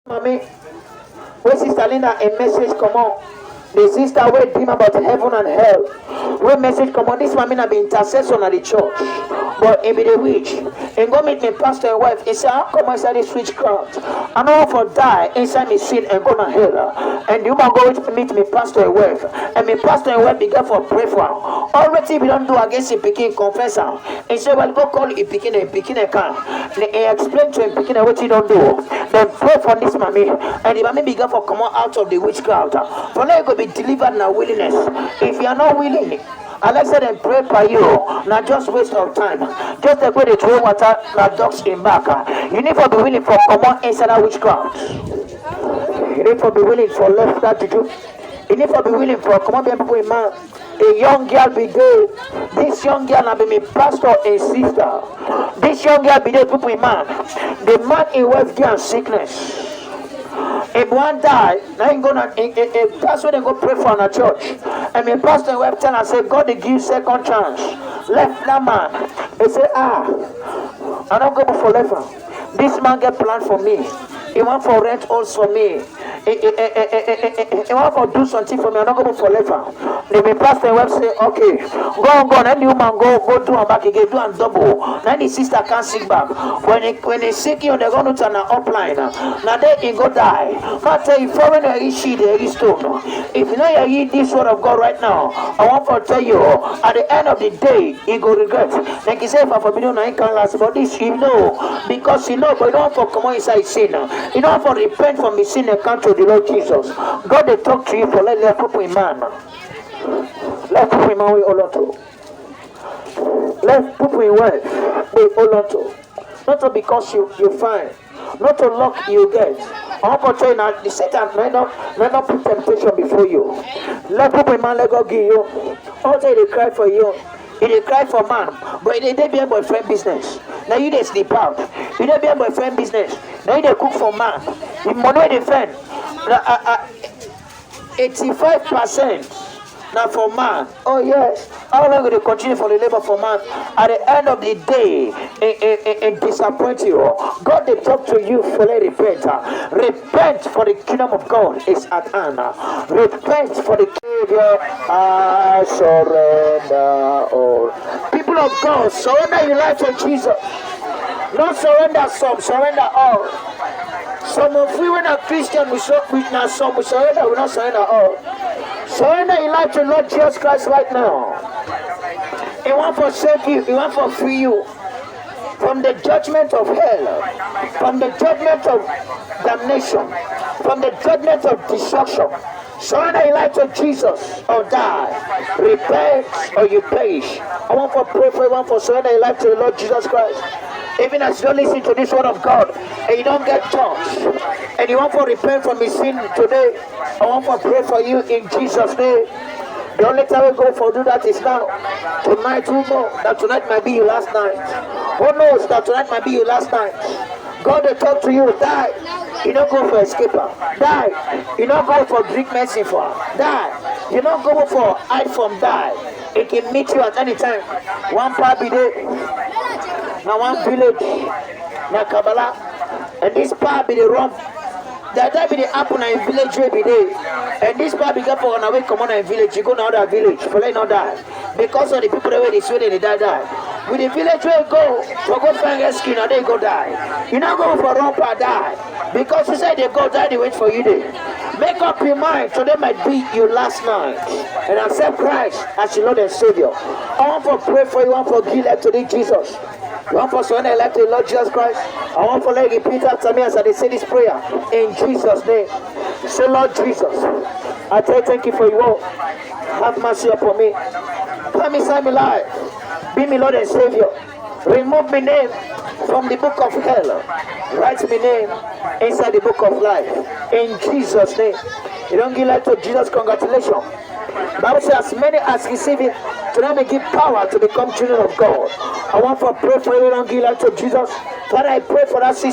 Mommy, when Sister Linda a message come on. The sister will dream about heaven and hell. When message come on, this woman have been intercession at the church. But it be the witch. And go meet me pastor and wife. He said, how come inside this witchcraft? I know for die inside me sin and go to hell. And the woman go to meet me pastor and wife. And me pastor and wife began for pray for him. Already we don't do against him picking confessor. He said, well, go call him picking and picking a can. And he explained to him picking what he don't do. Then pray for this mommy. And the mommy began for come out of the witchcraft. For now you go be delivered now willingness. If you are not willing, Alex said and pray for you. Not just waste of time. Just the way they throw water like dogs in back. You need to be willing for come on inside that witchcraft. You need to be willing for left that to do. You need to be willing for come on people in man. A young girl be there. This young girl now be me pastor and sister. This young girl be there people in man. The man in wealth and sickness. If one die, now you gonna that's when they go pray for in a church. And my pastor and wife tell and say, God they give second chance. Left that man. They say, I don't go for left. This man get planned for me. He want for rent also for me. He want for do something for me. I don't go for left. Then my pastor and wife say, okay, go on. Then the woman go do and back again, do and double. Then the sister can't sick back. When they sick you, they're going to turn an upline. Now they ain't go die. But tell you, foreign she there is stone. If you know you read this word of God right now, I want to tell you, at the end of the day, you go regret. Like he said, if I forbid you, I can't last. But this you know, because you know, but you don't want to come on inside sin. You don't want to repent from the sin and come to the Lord Jesus. God they talk to you for let people in man. Let people in man we hold on to. Let people in wealth we hold on to. Not to because you find, not to luck you get. I want to tell you now, the Satan may not put temptation before you. Let people in man let God give you. All day they cry for you. They cry for man, but they be a boyfriend business. Now you they sleep out. You they be a boyfriend business. Now you they cook for man. The money they defend. 85% now for man. Oh yes. How long will they continue for the labor for man? At the end of the day, it disappoint you. God they talk to you for let repent. Repent for the kingdom of God is at hand. Repent for the Savior. I surrender all. People of God, surrender your life to Jesus. Not surrender some, surrender all. Some of you when are Christian, we not some, we surrender, we not surrender all. Surrender your life to Lord Jesus Christ right now. He want to save you, he want to free you from the judgment of hell, from the judgment of damnation, from the judgment of destruction. Surrender your life to Jesus or die. Repent or you perish. I want to pray for you, want to surrender your life to the Lord Jesus Christ. Even as you don't listen to this word of God and you don't get touched and you want to repent from his sin today, I want to pray for you in Jesus' name. The only time we go for do that is now. Tonight we know that tonight might be your last night. Who knows that tonight might be your last night? God will talk to you, die. You don't go for escaper. Die. You don't go for drink medicine for. Die. You don't go for hide from die. It can meet you at any time. One part be there. Now one village. Now Kabbalah. And this part be the wrong. That be the apple in village will be there. And this part be for on away come on in village. You go to another village. For let not die. Because of the people that they swear they die. With the village will go for go find rescue now they go die. You not go for wrong part die. Because you say they go die, they wait for you there. Make up your mind, so they might be your last night. And accept Christ as your Lord and Savior. I want to pray for you, I want to give life to thee, Jesus. You want to surrender life to the Lord Jesus Christ? I want to let you repeat after me as I say this prayer. In Jesus' name. Say, Lord Jesus, I tell you thank you for your work. Have mercy upon me. Come inside my life. Be my Lord and Savior. Remove my name from the book of hell. Write my name inside the book of life. In Jesus' name. You don't give life to Jesus, congratulations. Bible says as many as receive it, to them may give power to become children of God. I want to pray for you, don't give life to Jesus. Father, I pray for that sister.